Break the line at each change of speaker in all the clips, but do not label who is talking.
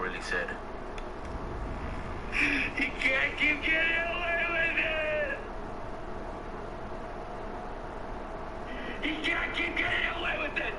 really said.
You can't keep getting away with it! You can't keep getting away with it!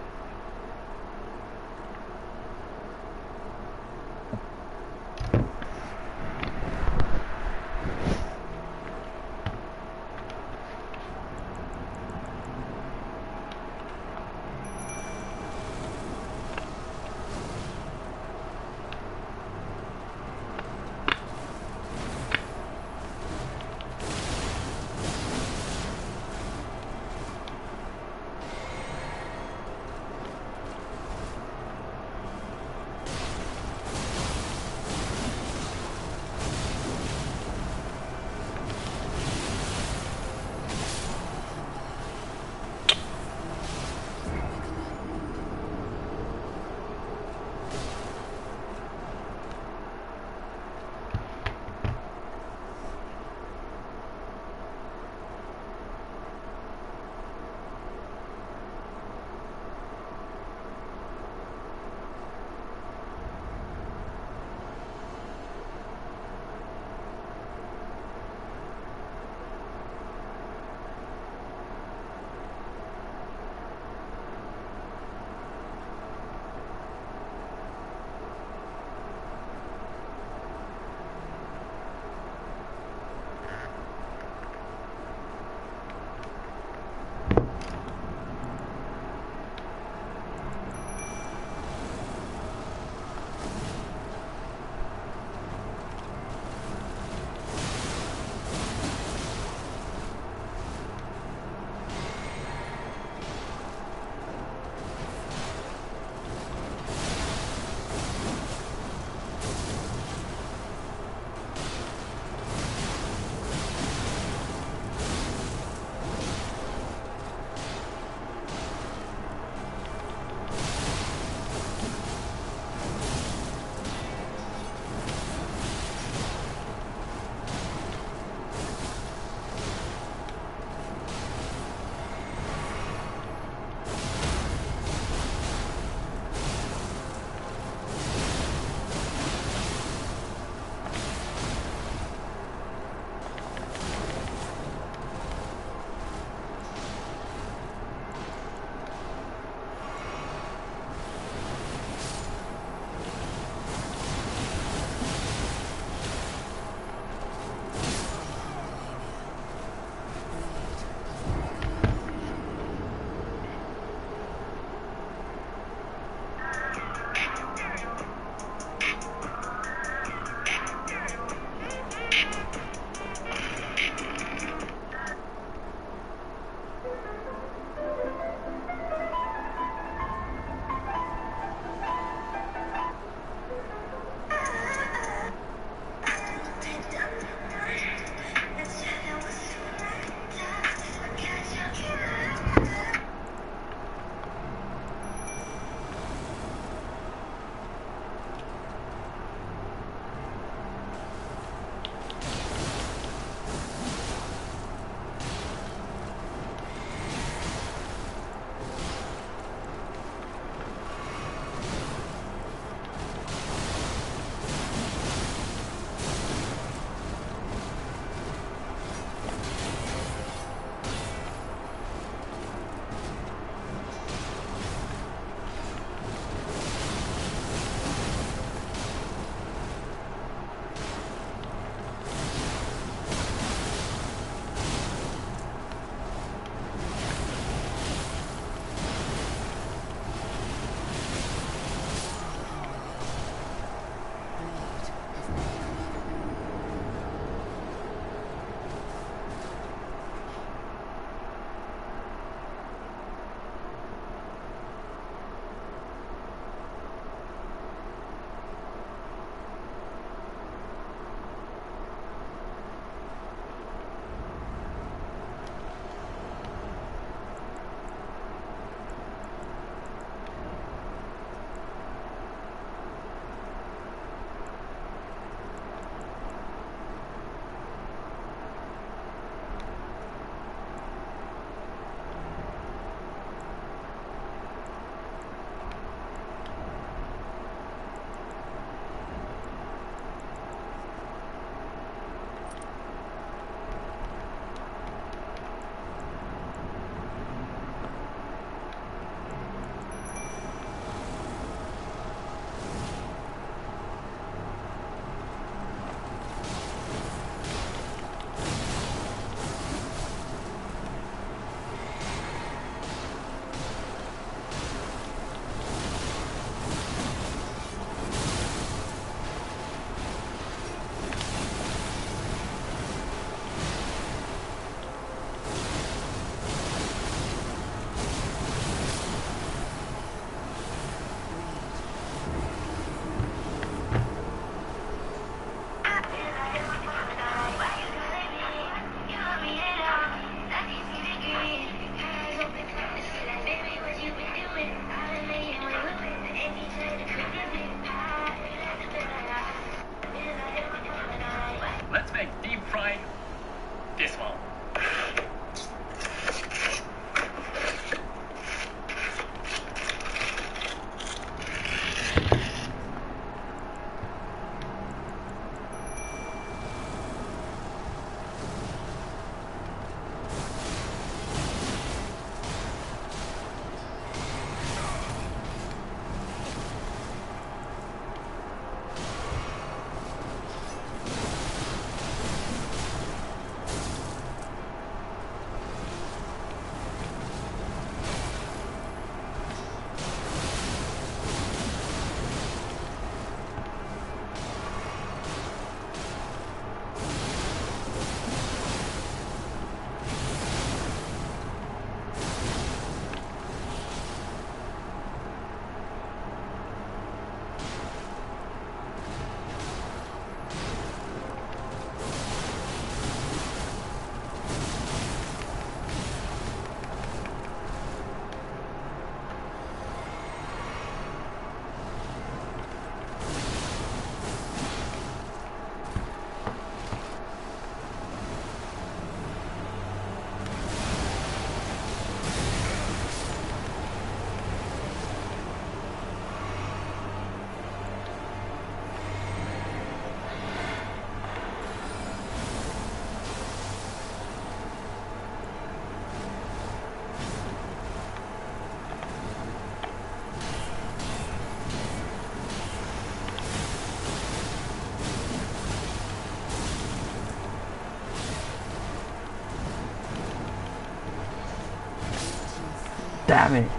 Damn it.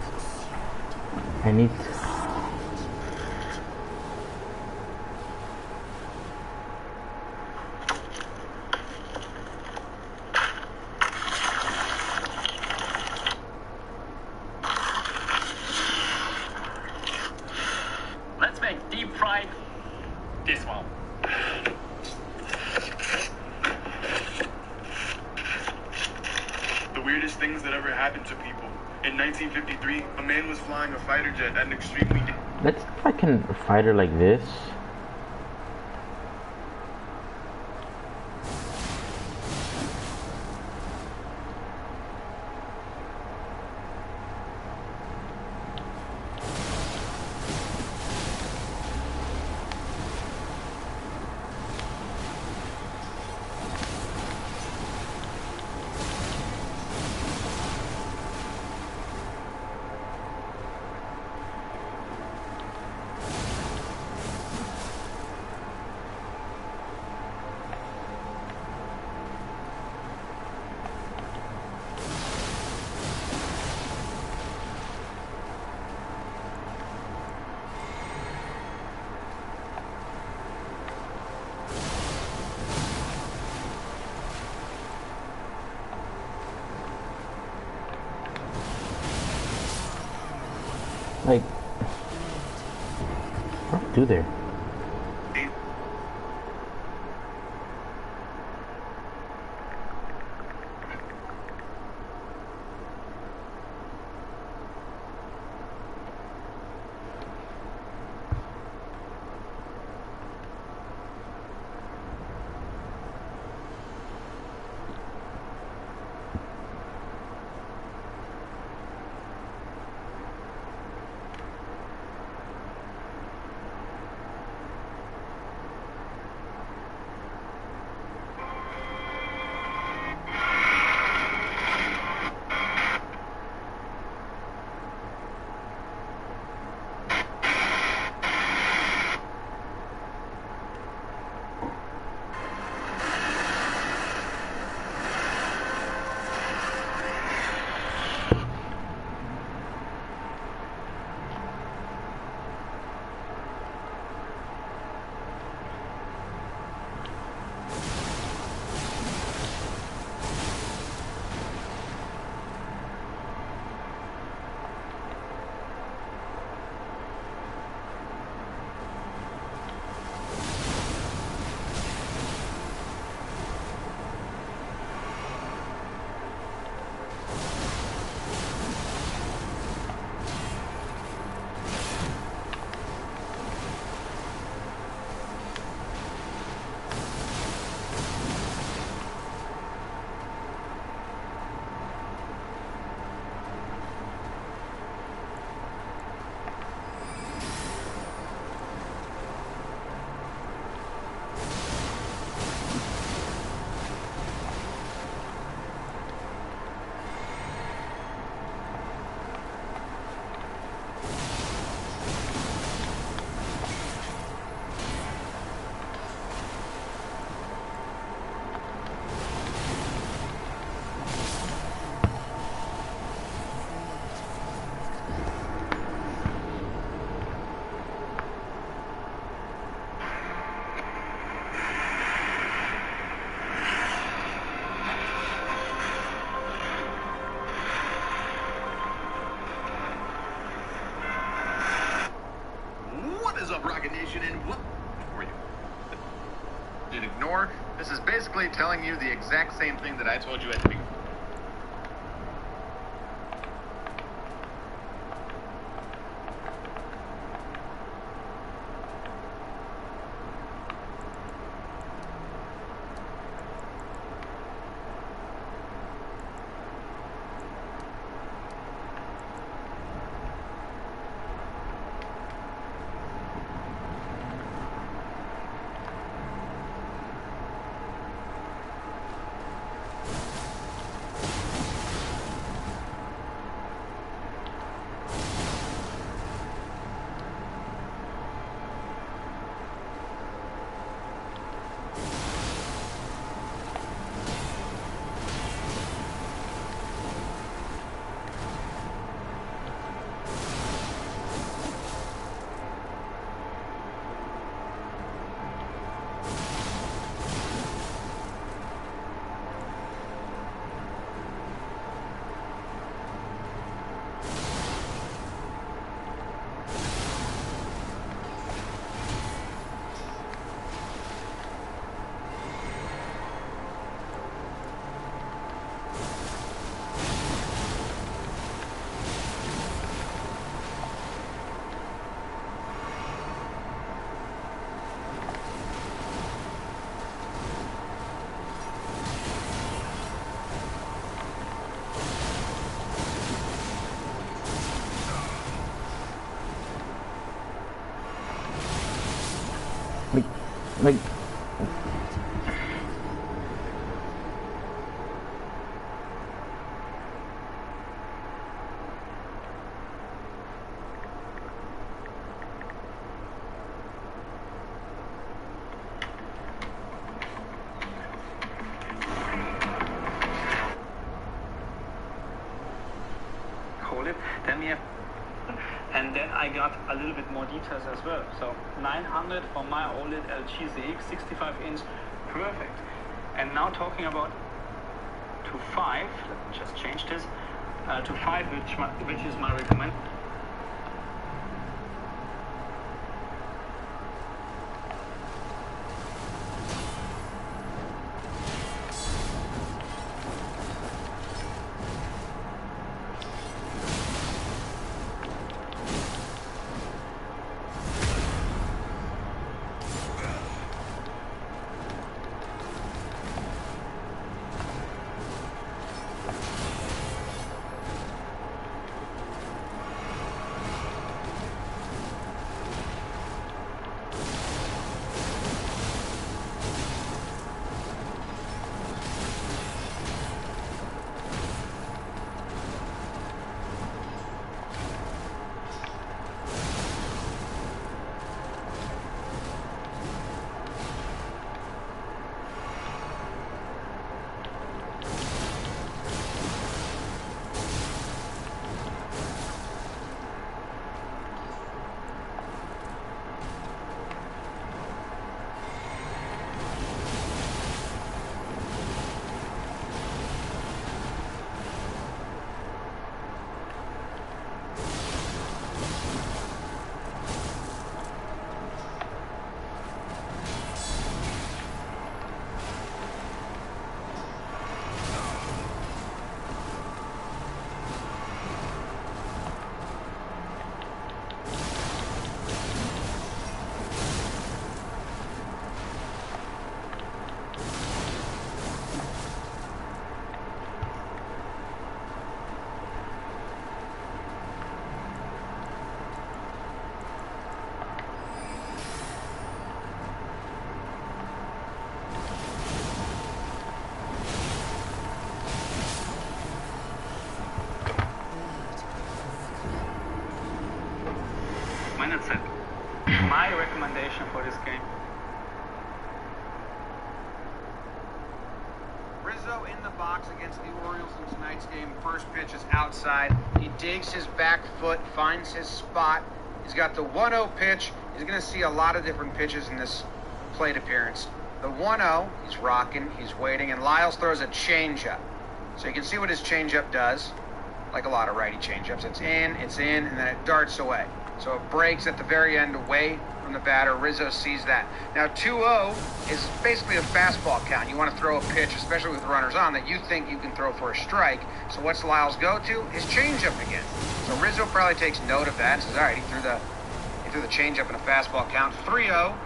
I need to...
Let's make deep fried this one.
The weirdest things that ever happened to people. In 1953, a man was flying a fighter jet at an extremely...
Let's see if I can fight her like this. Like, what do there?
And what for you? Did ignore? This is basically telling you the exact same thing that I told you at the beginning.
Like,
call it. Then we have, and then I got a little bit more details as well. So 900 for my OLED Xxlucid-Dripxx, 65-inch, perfect. And now talking about to 5, let me just change this, to 5, which is my recommend. That's it. My recommendation for this game.
Rizzo in the box against the Orioles in tonight's game. First pitch is outside. He digs his back foot, finds his spot. He's got the 1-0 pitch. He's going to see a lot of different pitches in this plate appearance. The 1-0, he's rocking, he's waiting, and Lyles throws a changeup. So you can see what his changeup does, like a lot of righty changeups. It's in, and then it darts away. So it breaks at the very end away from the batter. Rizzo sees that. Now 2-0 is basically a fastball count. You want to throw a pitch, especially with runners on, that you think you can throw for a strike. So what's Lyles go to? His changeup again. So Rizzo probably takes note of that and says, all right, he threw the changeup in a fastball count. 3-0.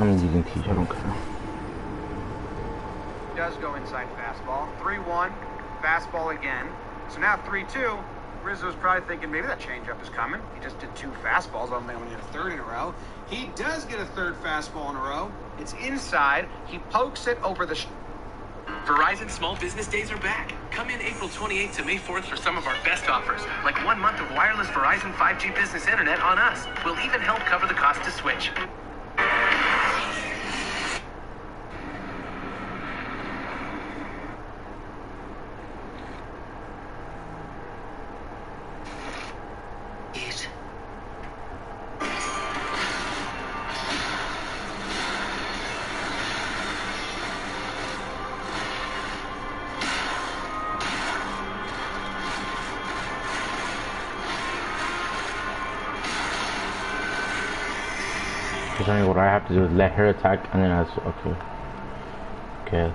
mean, you can teach. I don't care.
Does go inside fastball. 3-1. Fastball again. So now 3-2. Rizzo's probably thinking maybe that changeup is coming. He just did 2 fastballs. I'm going to get a third in a row. He does get a third fastball in a row. It's inside. He pokes it over the...
Verizon Small Business Days are back. Come in April 28th to May 4th for some of our best offers, like 1 month of wireless Verizon 5G business internet on us. We'll even help cover the cost to switch.
What I have to do is let her attack, and then I okay. Guess.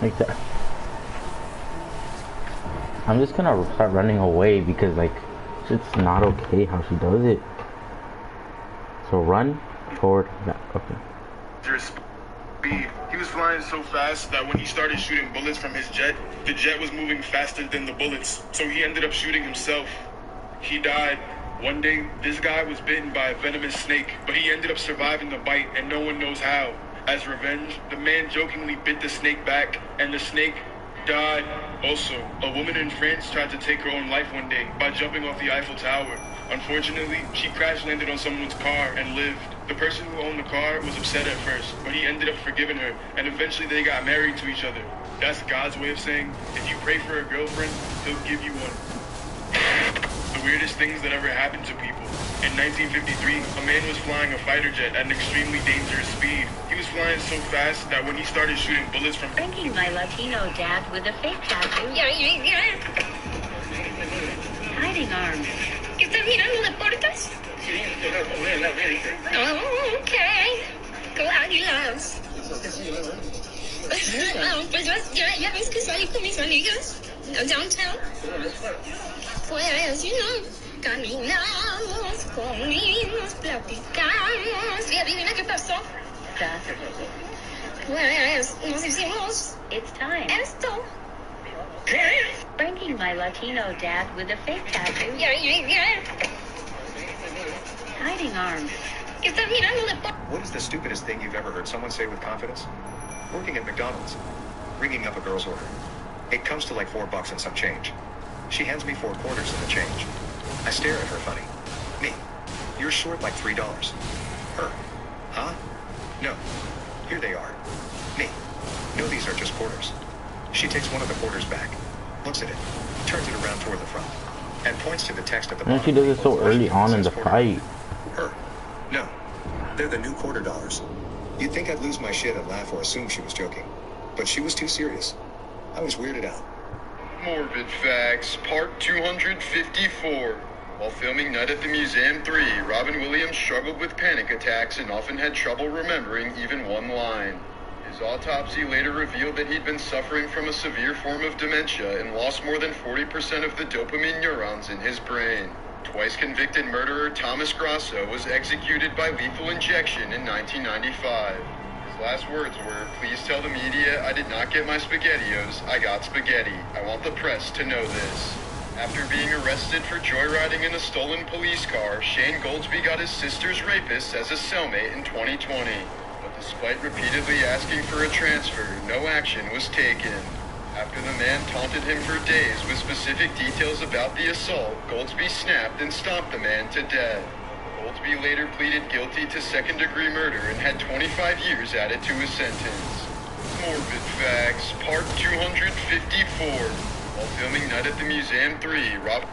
Like that. I'm just gonna start running away because like it's not okay how she does it. So run forward back. Okay.
He was flying so fast that when he started shooting bullets from his jet, the jet was moving faster than the bullets. So he ended up shooting himself. He died. One day, this guy was bitten by a venomous snake, but he ended up surviving the bite and no one knows how. As revenge, the man jokingly bit the snake back, and the snake died. Also, a woman in France tried to take her own life one day by jumping off the Eiffel Tower. Unfortunately, she crash landed on someone's car and lived. The person who owned the car was upset at first, but he ended up forgiving her, and eventually they got married to each other. That's God's way of saying, if you pray for a girlfriend, he'll give you one. The weirdest things that ever happened to people. In 1953, a man was flying a fighter jet at an extremely dangerous speed. He was flying so fast that when he started shooting bullets from...
Pranking my Latino dad with a fake tattoo. Hiding arms.
¿Estás mirando deportes? Oh, okay. Go Águilas. Pues ya ves que salí con mis amigas downtown. Pues, caminamos, comimos, platicamos. Y adivina qué pasó. Pues nos hicimos...
It's time.
Esto.
Pranking my Latino dad with a fake tattoo. Hiding arms.
¿Estás mirando deportes?
What is the stupidest thing you've ever heard someone say with confidence? Working at McDonald's. Ringing up a girl's order. It comes to like $4 and some change. She hands me 4 quarters and the change. I stare at her funny. Me. You're short like $3. Her. Huh? No. Here they are. Me. No, these are just quarters. She takes one of the quarters back, looks at it, turns it around toward the front, and points to the text at the bottom.
And she does it so early on in the fight.
Her. No. They're the new quarter dollars. You'd think I'd lose my shit and laugh or assume she was joking. But she was too serious. I was weirded out.
Morbid Facts, Part 254. While filming Night at the Museum 3, Robin Williams struggled with panic attacks and often had trouble remembering even one line. His autopsy later revealed that he'd been suffering from a severe form of dementia and lost more than 40% of the dopamine neurons in his brain. Twice convicted murderer Thomas Grasso was executed by lethal injection in 1995. His last words were, "Please tell the media I did not get my SpaghettiOs, I got spaghetti. I want the press to know this." After being arrested for joyriding in a stolen police car, Shane Goldsby got his sister's rapist as a cellmate in 2020. But despite repeatedly asking for a transfer, no action was taken. After the man taunted him for days with specific details about the assault, Goldsby snapped and stomped the man to death. Goldsby later pleaded guilty to second-degree murder and had 25 years added to his sentence. Morbid Facts, Part 254. While filming Night at the Museum 3, Rob...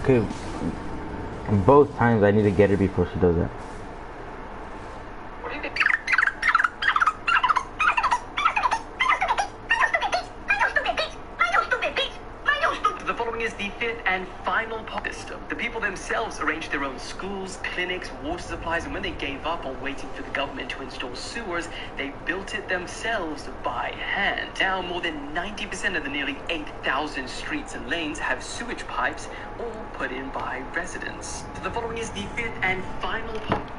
Okay, both times I need to get her before she does that.
What do you think? The following is the fifth and final part system. The people themselves arranged their own schools, clinics, water supplies, and when they gave up on waiting for the government to install sewers, they built it themselves by hand. Now, more than 90% of the nearly 8,000 streets and lanes have sewage pipes, all put in by residents. The following is the fifth and final part.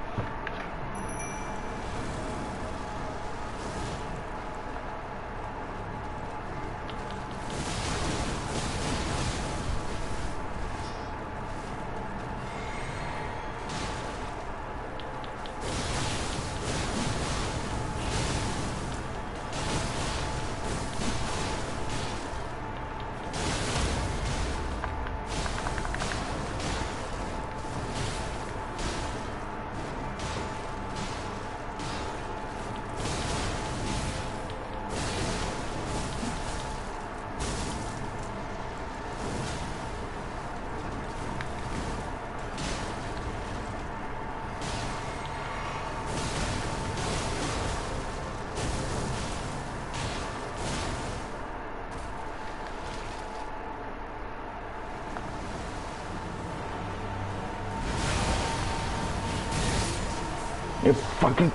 You fucking...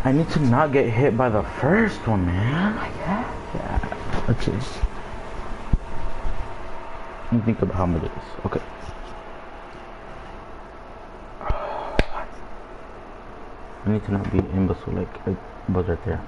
I need to not get hit by the first one, man. Yeah. Okay. Let me think about how much it is. Okay. I need to not be an imbecile like I was right there.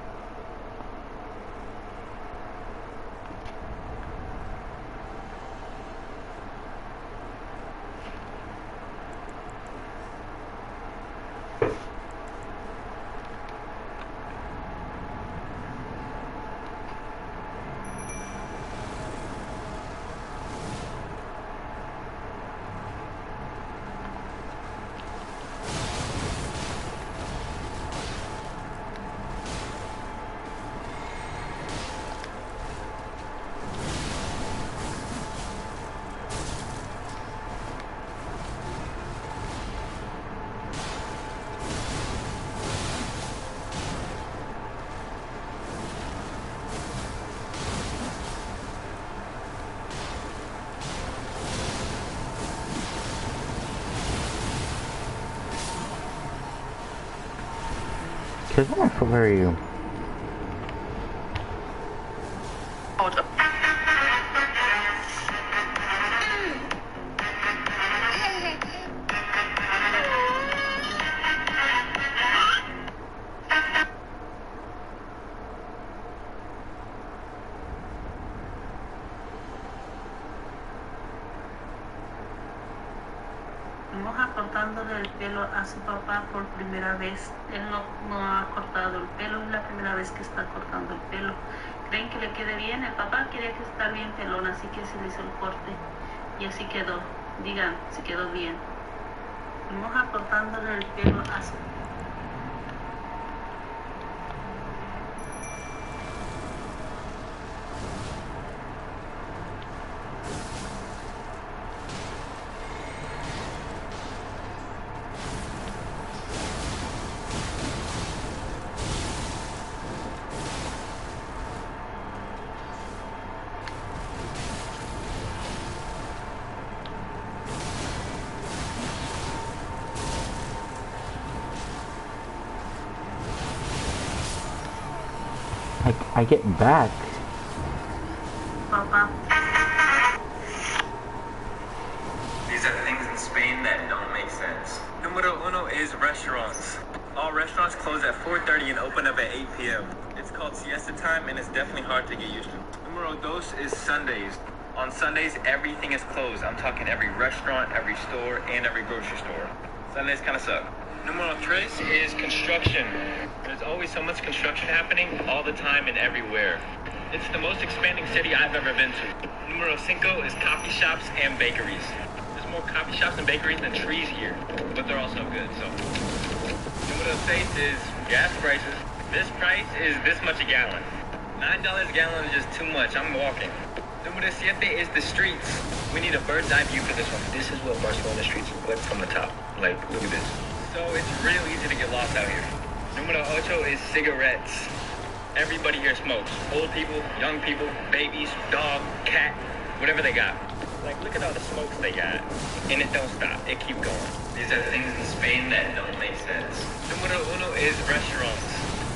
Where are you?
Cortándole el pelo a su papá por primera vez. Él no ha cortado el pelo, es la primera vez que está cortando el pelo. ¿Creen que le quede bien? El papá quería que estar bien pelón, así que se le hizo el corte. Y así quedó. Digan si quedó bien. Moja cortándole el pelo a su
I get back.
papá.
These are things in Spain that don't make sense. Numero uno is restaurants. All restaurants close at 4:30 and open up at 8 p.m. It's called siesta time and it's definitely hard to get used to. Numero dos is Sundays. On Sundays, everything is closed. I'm talking every restaurant, every store, and every grocery store. Sundays kind of suck. Numero tres is construction. There's always so much construction happening all the time and everywhere. It's the most expanding city I've ever been to. Numero cinco is coffee shops and bakeries. There's more coffee shops and bakeries than trees here, but they're all so good, so. Numero seis is gas prices. This price is this much a gallon. $9 a gallon is just too much. I'm walking. Número 7 is the streets. We need a bird's eye view for this one. This is what Barcelona streets look like from the top. Like, look at this. So it's real easy to get lost out here. Número 8 is cigarettes. Everybody here smokes. Old people, young people, babies, dog, cat, whatever they got. Like, look at all the smokes they got. And it don't stop. It keep going. These are things in Spain that don't make sense. Número 1 is restaurants.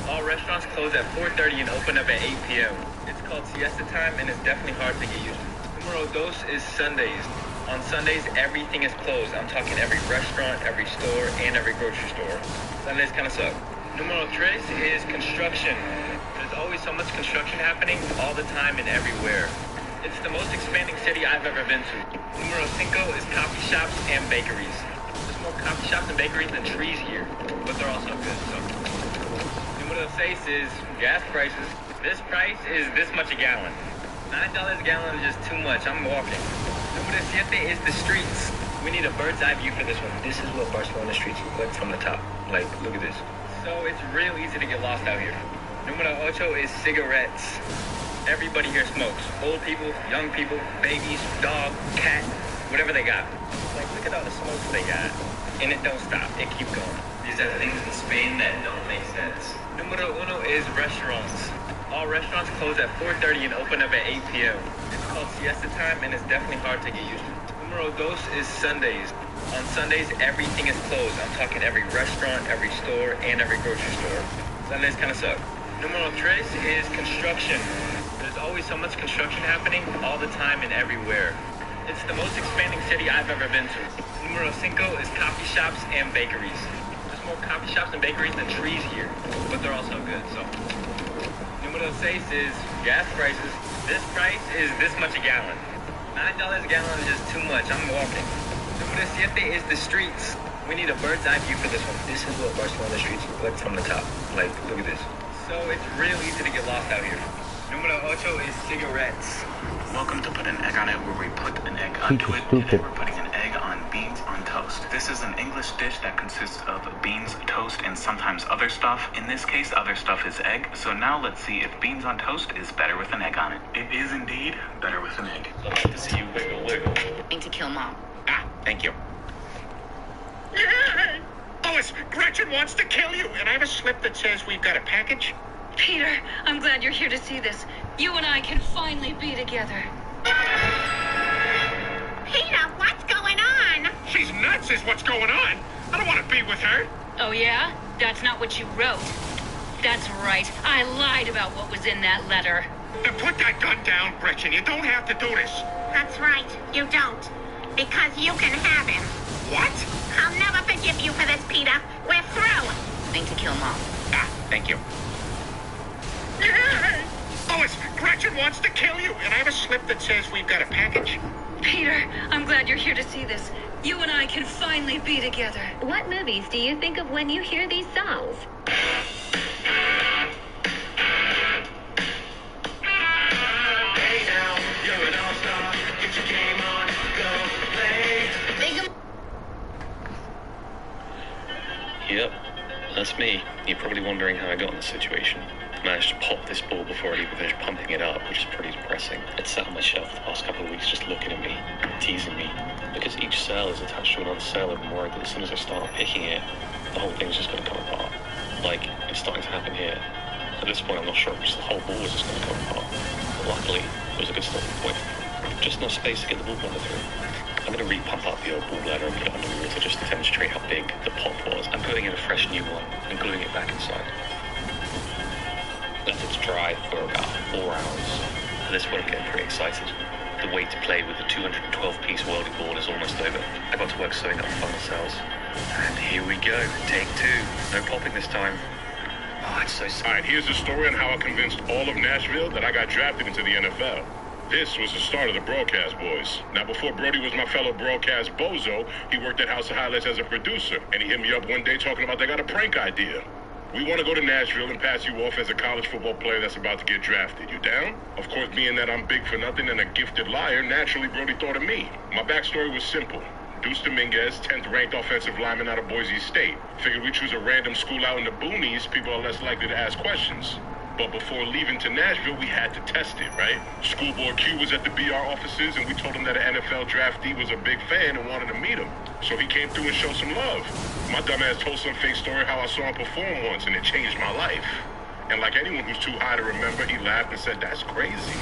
All restaurants close at 4:30 and open up at 8 p.m. It's called siesta time, and it's definitely hard to get used to. Número 2 is Sundays. On Sundays, everything is closed. I'm talking every restaurant, every store, and every grocery store. Sundays kind of suck. Número 3 is construction. There's always so much construction happening all the time and everywhere. It's the most expanding city I've ever been to. Número 5 is coffee shops and bakeries. There's more coffee shops and bakeries than trees here, but they're also good, so. Número 6 is gas prices. This price is this much a gallon. $9 a gallon is just too much. I'm walking. Número 7 is the streets. We need a bird's eye view for this one. This is what Barcelona streets look like from the top. Like, look at this. So it's real easy to get lost out here. Número 8 is cigarettes. Everybody here smokes. Old people, young people, babies, dog, cat, whatever they got. Like, look at all the smokes they got. And it don't stop. It keep going. These are things in Spain that don't make sense. Número 1 is restaurants. All restaurants close at 4:30 and open up at 8 p.m. It's called siesta time, and it's definitely hard to get used to. Número 2 is Sundays. On Sundays, everything is closed. I'm talking every restaurant, every store, and every grocery store. Sundays kind of suck. Número 3 is construction. There's always so much construction happening all the time and everywhere. It's the most expanding city I've ever been to. Número 5 is coffee shops and bakeries. There's more coffee shops and bakeries than trees here, but they're also good, so. Número 6 is gas prices. This price is this much a gallon. $9 a gallon is just too much. I'm walking. Número 7 is the streets. We need a bird's eye view for this one. This is what Barcelona streets look like from the top. Like, look at this. So it's real easy to get lost out here. Número 8 is cigarettes.
Welcome to Put an Egg on It, where we put an egg onto it. Today we're putting an egg on beans on toast. This is an English dish that consists of beans, toast, and sometimes other stuff. In this case, other stuff is egg. So now let's see if beans on toast is better with an egg on it. It is indeed better with an egg.
I'd like to see you wiggle, wiggle.
Going to kill Mom.
Ah, thank you.
Lois, Gretchen wants to kill you, and I have a slip that says we've got a package.
Peter, I'm glad you're here to see this. You and I can finally be together.
Peter, what's going on?
She's nuts is what's going on. I don't want to be with her.
Oh, yeah? That's not what you wrote. That's right. I lied about what was in that letter.
Then put that gun down, Gretchen. You don't have to do this.
That's right, you don't. Because you can have him.
What?
I'll never forgive you for this, Peter. We're through.
Going to kill Mom.
Ah, thank you.
Lois, Gretchen wants to kill you, and I have a slip that says we've got a package.
Peter, I'm glad you're here to see this. You and I can finally be together.
What movies do you think of when you hear these songs?
Hey now, you're an all-star. Get your game on, go play.
Yep, that's me. You're probably wondering how I got in this situation. I managed to pop this ball before I'd even finished pumping it up, which is pretty depressing. It sat on my shelf the past couple of weeks just looking at me, teasing me. Because each cell is attached to another cell, I'm worried that as soon as I start picking it, the whole thing's just going to come apart. Like, it's starting to happen here. At this point, I'm not sure if just the whole ball is just going to come apart. But luckily, it was a good starting point. Just enough space to get the ball bladder through. I'm going to re-pump up the old ball bladder and put it under the water just to demonstrate how big the pop was. I'm putting in a fresh new one and gluing it back inside. Let it dry for about 4 hours. At this point, I'm getting pretty excited. The wait to play with the 212-piece worldie ball is almost over. I got to work sewing up funnel cells. And here we go, take 2. No popping this time. Oh, it's so sad.
All right, here's the story on how I convinced all of Nashville that I got drafted into the NFL. This was the start of the Broadcast Boys. Now, before Brody was my fellow broadcast bozo, he worked at House of Highlights as a producer. And he hit me up one day talking about they got a prank idea. We want to go to Nashville and pass you off as a college football player that's about to get drafted. You down? Of course, being that I'm big for nothing and a gifted liar, naturally Brody thought of me. My backstory was simple. Deuce Dominguez, 10th ranked offensive lineman out of Boise State. Figured we choose a random school out in the boonies, people are less likely to ask questions.
But before leaving to Nashville, we had to test it, right? Schoolboy Q was at the BR offices, and we told him that an NFL draftee was a big fan and wanted to meet him. So he came through and showed some love. My dumbass told some fake story how I saw him perform once, and it changed my life. And like anyone who's too high to remember, he laughed and said, "That's crazy."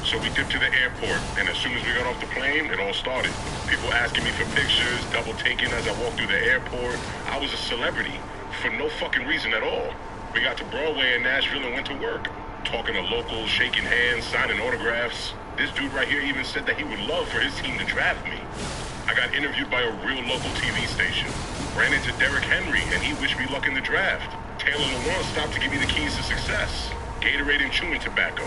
So we dipped to the airport, and as soon as we got off the plane, it all started. People asking me for pictures, double taking as I walked through the airport. I was a celebrity for no fucking reason at all. We got to Broadway in Nashville and went to work, talking to locals, shaking hands, signing autographs. This dude right here even said that he would love for his team to draft me. I got interviewed by a real local TV station. Ran into Derrick Henry, and he wished me luck in the draft. Taylor Lewan stopped to give me the keys to success. Gatorade and chewing tobacco.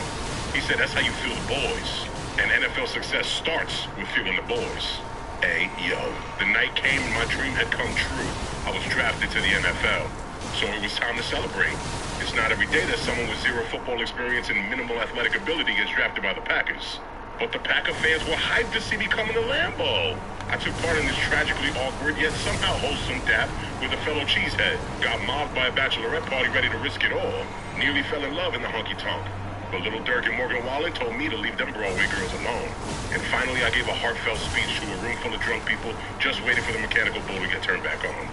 He said that's how you feel the boys. And NFL success starts with feeling the boys. Hey, yo, the night came and my dream had come true. I was drafted to the NFL. So it was time to celebrate. It's not every day that someone with zero football experience and minimal athletic ability gets drafted by the Packers. But the Packer fans were hyped to see me come in the Lambeau. I took part in this tragically awkward yet somehow wholesome dap with a fellow cheesehead. Got mobbed by a bachelorette party ready to risk it all. Nearly fell in love in the honky-tonk. But Little Dirk and Morgan Wallen told me to leave them Broadway girls alone. And finally I gave a heartfelt speech to a room full of drunk people just waiting for the mechanical bull to get turned back on.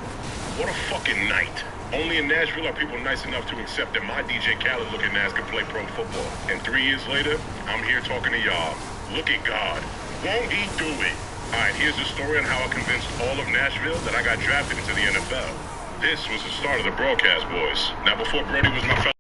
What a fucking night. Only in Nashville are people nice enough to accept that my DJ Khaled looking ass can play pro football. And 3 years later, I'm here talking to y'all. Look at God. Won't he do it? Alright, here's the story on how I convinced all of Nashville that I got drafted into the NFL. This was the start of the broadcast, boys. Now before Brody was my fellow